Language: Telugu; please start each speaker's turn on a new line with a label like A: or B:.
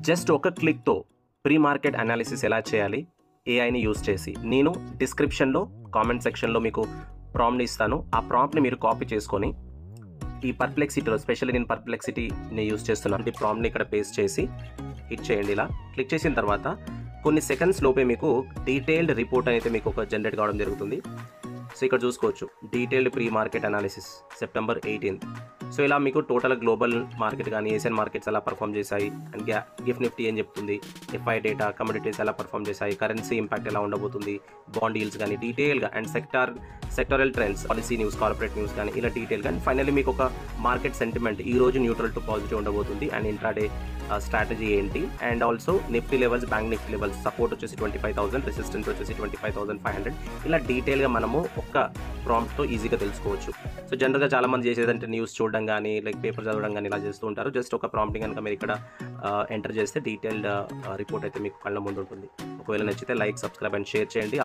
A: జస్ట్ ఒక క్లిక్తో ప్రీ మార్కెట్ అనాలిసిస్ ఎలా చేయాలి ఏఐని యూస్ చేసి నేను డిస్క్రిప్షన్లో కామెంట్ సెక్షన్లో మీకు ప్రాంప్ట్ని ఇస్తాను. ఆ ప్రాంప్ట్ని మీరు కాపీ చేసుకొని ఈ పర్ప్లెక్సిటీలో స్పెషల్లీ నేను పర్ప్లెక్సిటీని యూస్ చేస్తున్నాను. ఈ ప్రాంప్ట్ని ఇక్కడ పేస్ట్ చేసి హిట్ చేయండి. ఇలా క్లిక్ చేసిన తర్వాత కొన్ని సెకండ్స్ లోపే మీకు డీటెయిల్డ్ రిపోర్ట్ అయితే మీకు ఒక జనరేట్ కావడం జరుగుతుంది. సో ఇక్కడ చూసుకోవచ్చు detailed pre market analysis September 18th. So ఇలా మీకు టోటల్ గ్లోబల్ మార్కెట్ కానీ ఏషియన్ మార్కెట్స్ ఎలా పర్ఫామ్ చేశాయి అండ్ గిఫ్ట్ నిఫ్టీ ఏం చెప్తుంది, ఎఫ్ఐ డేటా, కమోడిటీస్ ఎలా పర్ఫామ్ చేశాయి, కరెన్సీ ఇంపాక్ట్ ఎలా ఉండబోతుంది, బాండ్ డీల్స్ కానీ డీటెయిల్గా and sectoral trends, policy news, corporate news కానీ ఇలా డీటెయిల్గా అండ్ ఫైనల్లీ మీకు ఒక మార్కెట్ సెంటిమెంట్ ఈ రోజు న్యూట్రల్ టు పాజిటివ్ ఉండబోతుంది అండ్ ఇంట్రాడే స్ట్రాటజీ ఏంటి and also Nifty levels, bank Nifty levels, support వచ్చేసి 25,000, రెసిస్టెన్స్ వచ్చేసి 25,500 ఇలా డీటెయిల్గా మనము ఒక్క ప్రాంప్ట్తో ఈజీగా తెలుసుకోవచ్చు. సో జనరల్గా చాలామంది చేసేదంటే న్యూస్ చూడడం కానీ లైక్ పేపర్ చదవడం కానీ ఇలా చేస్తూ ఉంటారు. జస్ట్ ఒక ప్రాంప్ట్ కనుక మీరు ఇక్కడ ఎంటర్ చేస్తే డీటెయిల్డ్ రిపోర్ట్ అయితే మీకు కళ్ళ ముందు ఉంటుంది. ఒకవేళ నచ్చితే లైక్, సబ్స్క్రైబ్ అండ్ షేర్ చేయండి.